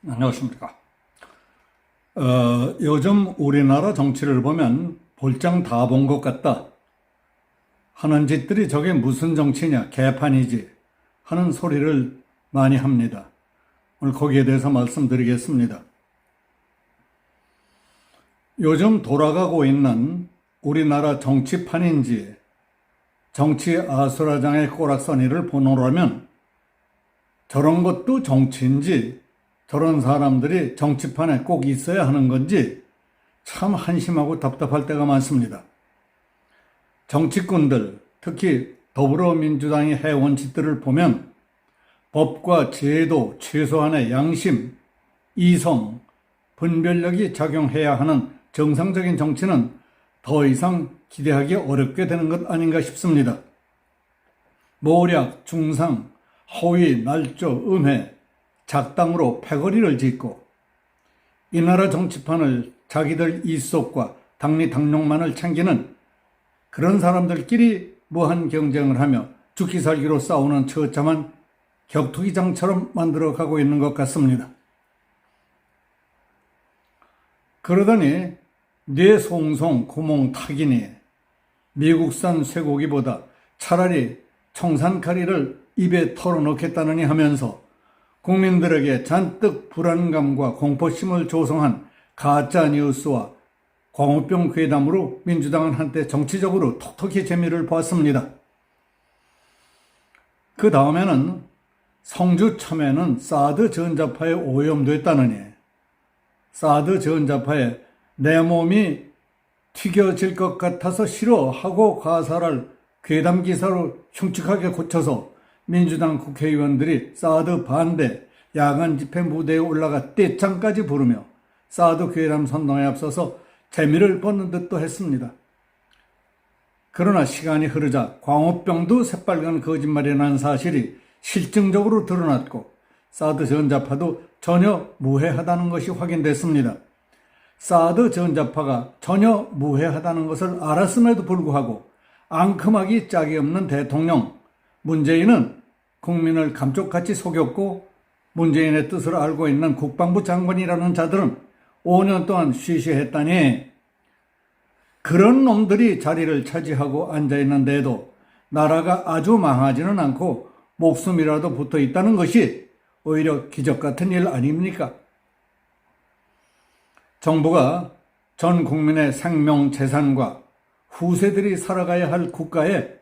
안녕하십니까. 요즘 우리나라 정치를 보면 볼장 다 본 것 같다 하는 짓들이 저게 무슨 정치냐, 개판이지 하는 소리를 많이 합니다. 오늘 거기에 대해서 말씀드리겠습니다. 요즘 돌아가고 있는 우리나라 정치판인지 정치 아수라장의 꼬락서니를 보노라면 저런 것도 정치인지 저런 사람들이 정치판에 꼭 있어야 하는 건지 참 한심하고 답답할 때가 많습니다. 정치꾼들, 특히 더불어민주당이 해온 짓들을 보면 법과 제도, 최소한의 양심, 이성, 분별력이 작용해야 하는 정상적인 정치는 더 이상 기대하기 어렵게 되는 것 아닌가 싶습니다. 모략, 중상, 허위, 날조, 음해, 작당으로 패거리를 짓고 이 나라 정치판을 자기들 이속과 당리당용만을 챙기는 그런 사람들끼리 무한 경쟁을 하며 죽기 살기로 싸우는 처참한 격투기장처럼 만들어가고 있는 것 같습니다. 그러더니 뇌 송송 구멍 타기니 미국산 쇠고기보다 차라리 청산가리를 입에 털어넣겠다느니 하면서 국민들에게 잔뜩 불안감과 공포심을 조성한 가짜 뉴스와 광우병 괴담으로 민주당은 한때 정치적으로 톡톡히 재미를 보았습니다. 그 다음에는 성주 참외는 사드 전자파에 오염됐다느니 사드 전자파에 내 몸이 튀겨질 것 같아서 싫어하고 가사를 괴담 기사로 흉측하게 고쳐서 민주당 국회의원들이 사드 반대 야간 집회 무대에 올라가 떼창까지 부르며 사드 괴담 선동에 앞서서 재미를 보는 듯도 했습니다. 그러나 시간이 흐르자 광우병도 새빨간 거짓말이라는 사실이 실증적으로 드러났고 사드 전자파도 전혀 무해하다는 것이 확인됐습니다. 사드 전자파가 전혀 무해하다는 것을 알았음에도 불구하고 앙큼하기 짝이 없는 대통령 문재인은 국민을 감쪽같이 속였고 문재인의 뜻을 알고 있는 국방부 장관이라는 자들은 5년 동안 쉬쉬했다니 그런 놈들이 자리를 차지하고 앉아있는데도 나라가 아주 망하지는 않고 목숨이라도 붙어 있다는 것이 오히려 기적 같은 일 아닙니까? 정부가 전 국민의 생명, 재산과 후세들이 살아가야 할 국가의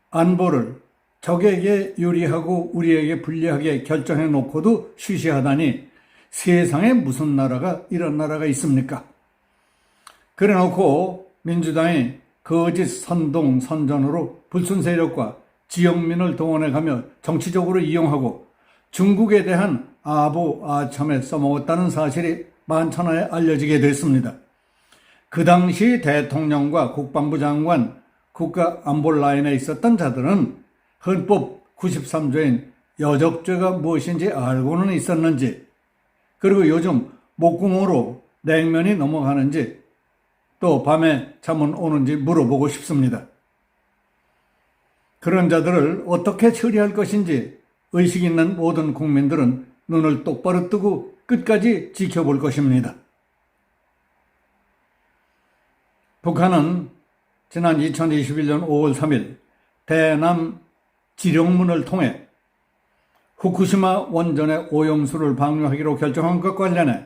안보를 적에게 유리하고 우리에게 불리하게 결정해 놓고도 쉬쉬하다니 세상에 무슨 나라가 이런 나라가 있습니까? 그래 놓고 민주당이 거짓 선동 선전으로 불순 세력과 지역민을 동원해가며 정치적으로 이용하고 중국에 대한 아부 아첨에 써먹었다는 사실이 만천하에 알려지게 됐습니다. 그 당시 대통령과 국방부 장관, 국가안보 라인에 있었던 자들은 헌법 93조인 여적죄가 무엇인지 알고는 있었는지, 그리고 요즘 목구멍으로 냉면이 넘어가는지, 또 밤에 잠은 오는지 물어보고 싶습니다. 그런 자들을 어떻게 처리할 것인지 의식 있는 모든 국민들은 눈을 똑바로 뜨고 끝까지 지켜볼 것입니다. 북한은 지난 2021년 5월 3일 대남 지령문을 통해 후쿠시마 원전의 오염수를 방류하기로 결정한 것 관련해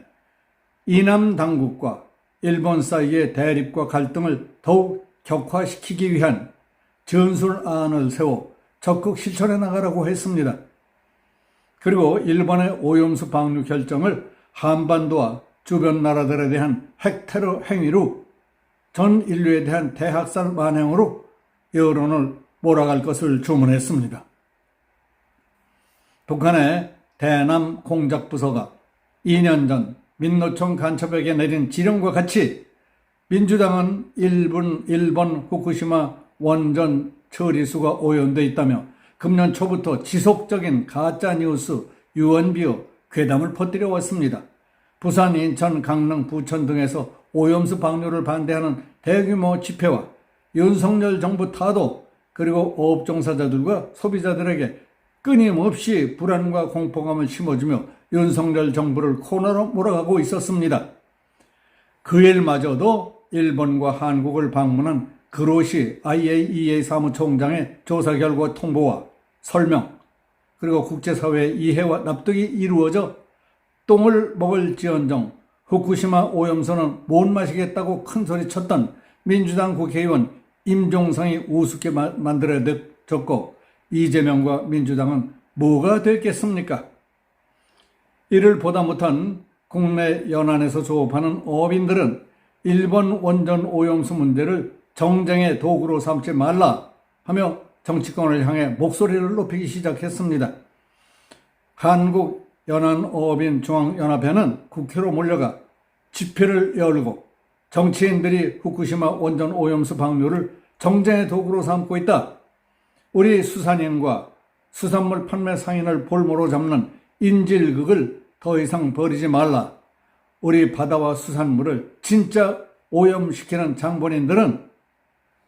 이남 당국과 일본 사이의 대립과 갈등을 더욱 격화시키기 위한 전술안을 세워 적극 실천해 나가라고 했습니다. 그리고 일본의 오염수 방류 결정을 한반도와 주변 나라들에 대한 핵테러 행위로 전 인류에 대한 대학살 만행으로 여론을 몰아갈 것을 주문했습니다. 북한의 대남 공작부서가 2년 전 민노총 간첩에게 내린 지령과 같이 민주당은 일본 후쿠시마 원전 처리수가 오염돼 있다며 금년 초부터 지속적인 가짜뉴스, 유언비어, 괴담을 퍼뜨려 왔습니다. 부산, 인천, 강릉, 부천 등에서 오염수 방류를 반대하는 대규모 집회와 윤석열 정부 타도, 그리고 어업 종사자들과 소비자들에게 끊임없이 불안과 공포감을 심어주며 윤석열 정부를 코너로 몰아가고 있었습니다. 그 일마저도 일본과 한국을 방문한 그로시 IAEA 사무총장의 조사 결과 통보와 설명, 그리고 국제사회의 이해와 납득이 이루어져 똥을 먹을지언정 후쿠시마 오염수는 못 마시겠다고 큰소리쳤던 민주당 국회의원 임종성이 우습게 만들어졌고 이재명과 민주당은 뭐가 됐겠습니까? 이를 보다 못한 국내 연안에서 조업하는 어민들은 일본 원전 오염수 문제를 정쟁의 도구로 삼지 말라 하며 정치권을 향해 목소리를 높이기 시작했습니다. 한국연안어업인중앙연합회는 국회로 몰려가 집회를 열고 정치인들이 후쿠시마 원전 오염수 방류를 정쟁의 도구로 삼고 있다. 우리 수산인과 수산물 판매 상인을 볼모로 잡는 인질극을 더 이상 벌이지 말라. 우리 바다와 수산물을 진짜 오염시키는 장본인들은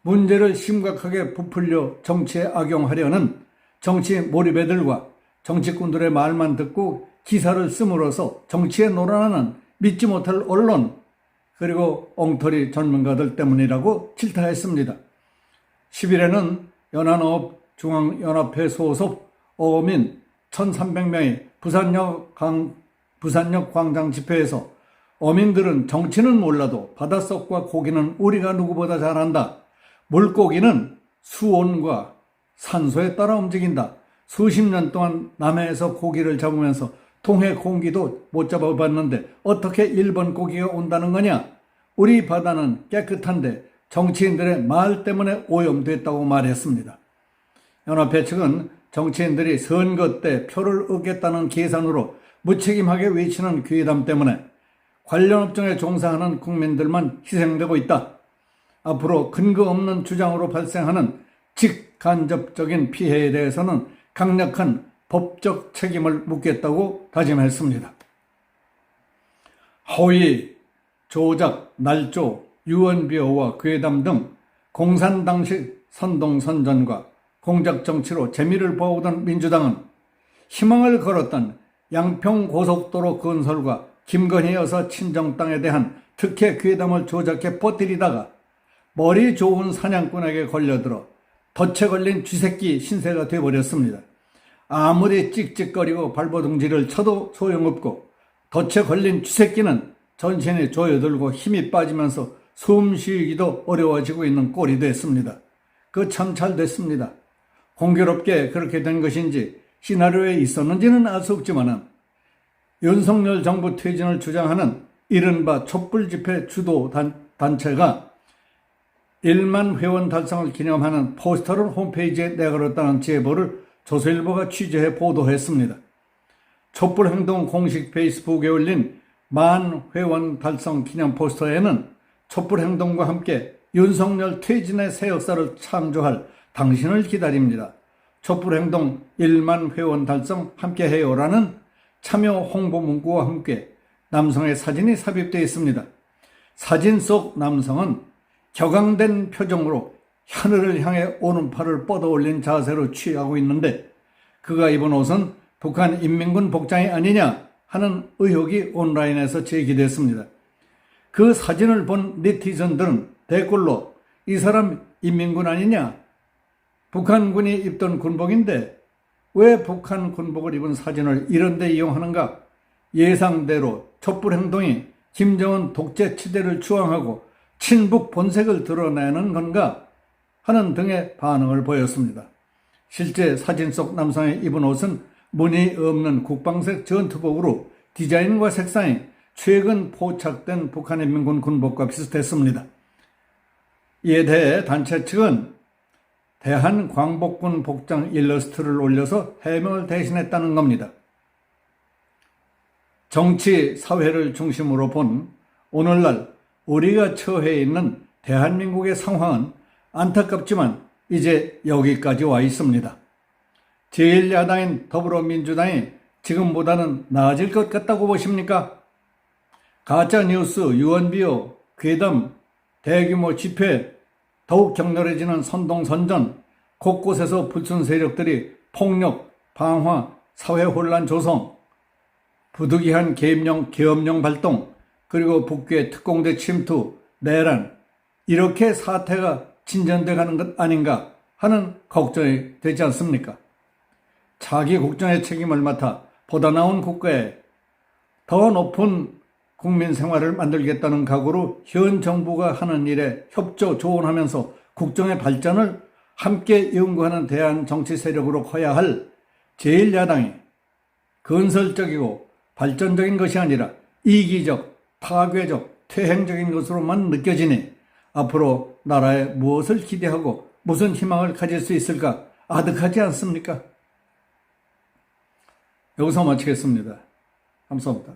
문제를 심각하게 부풀려 정치에 악용하려는 정치 몰입애들과 정치꾼들의 말만 듣고 기사를 씀으로써 정치에 놀아나는 믿지 못할 언론 그리고 엉터리 전문가들 때문이라고 질타했습니다. 10일에는 연안어업중앙연합회 소속 어민 1,300명이 부산역 광장 집회에서 어민들은 정치는 몰라도 바닷속과 고기는 우리가 누구보다 잘한다. 물고기는 수온과 산소에 따라 움직인다. 수십 년 동안 남해에서 고기를 잡으면서 동해 공기도 못 잡아봤는데 어떻게 일본 고기가 온다는 거냐? 우리 바다는 깨끗한데 정치인들의 말 때문에 오염됐다고 말했습니다. 연합회 측은 정치인들이 선거 때 표를 얻겠다는 계산으로 무책임하게 외치는 괴담 때문에 관련 업종에 종사하는 국민들만 희생되고 있다. 앞으로 근거 없는 주장으로 발생하는 직간접적인 피해에 대해서는 강력한 법적 책임을 묻겠다고 다짐했습니다. 허위, 조작, 날조, 유언비어와 괴담 등 공산당식 선동선전과 공작정치로 재미를 보아오던 민주당은 희망을 걸었던 양평고속도로 건설과 김건희 여사 친정 땅에 대한 특혜 괴담을 조작해 퍼뜨리다가 머리 좋은 사냥꾼에게 걸려들어 덫에 걸린 쥐새끼 신세가 되어버렸습니다. 아무리 찍찍거리고 발버둥지를 쳐도 소용없고 덫에 걸린 쥐새끼는 전신이 조여들고 힘이 빠지면서 숨 쉬기도 어려워지고 있는 꼴이 됐습니다. 그 참 잘 됐습니다. 공교롭게 그렇게 된 것인지 시나리오에 있었는지는 알 수 없지만 윤석열 정부 퇴진을 주장하는 이른바 촛불집회 주도 단체가 1만 회원 달성을 기념하는 포스터를 홈페이지에 내걸었다는 제보를 조선일보가 취재해 보도했습니다. 촛불행동 공식 페이스북에 올린 10,000 회원 달성 기념 포스터에는 촛불행동과 함께 윤석열 퇴진의 새 역사를 창조할 당신을 기다립니다. 촛불행동 10,000 회원 달성 함께해요라는 참여 홍보 문구와 함께 남성의 사진이 삽입되어 있습니다. 사진 속 남성은 격앙된 표정으로 하늘을 향해 오른팔을 뻗어올린 자세로 취하고 있는데 그가 입은 옷은 북한 인민군 복장이 아니냐 하는 의혹이 온라인에서 제기됐습니다. 그 사진을 본 네티즌들은 댓글로 이 사람 인민군 아니냐? 북한군이 입던 군복인데 왜 북한 군복을 입은 사진을 이런 데 이용하는가? 예상대로 촛불행동이 김정은 독재 치대를 추앙하고 친북 본색을 드러내는 건가? 하는 등의 반응을 보였습니다. 실제 사진 속 남성이 입은 옷은 무늬 없는 국방색 전투복으로 디자인과 색상이 최근 포착된 북한인민군 군복과 비슷했습니다. 이에 대해 단체 측은 대한광복군 복장 일러스트를 올려서 해명을 대신했다는 겁니다. 정치, 사회를 중심으로 본 오늘날 우리가 처해 있는 대한민국의 상황은 안타깝지만 이제 여기까지 와 있습니다. 제1야당인 더불어민주당이 지금보다는 나아질 것 같다고 보십니까? 가짜뉴스, 유언비어, 괴담, 대규모 집회, 더욱 격렬해지는 선동선전, 곳곳에서 불순 세력들이 폭력, 방화, 사회 혼란 조성, 부득이한 계엄령 발동, 그리고 북괴 특공대 침투, 내란, 이렇게 사태가 진전돼 가는 것 아닌가 하는 걱정이 되지 않습니까? 자기 국정의 책임을 맡아 보다 나은 국가에 더 높은 국민 생활을 만들겠다는 각오로 현 정부가 하는 일에 협조 조언하면서 국정의 발전을 함께 연구하는 대한 정치 세력으로 커야 할 제1야당이 건설적이고 발전적인 것이 아니라 이기적, 파괴적, 퇴행적인 것으로만 느껴지니 앞으로 나라에 무엇을 기대하고 무슨 희망을 가질 수 있을까 아득하지 않습니까? 여기서 마치겠습니다. 감사합니다.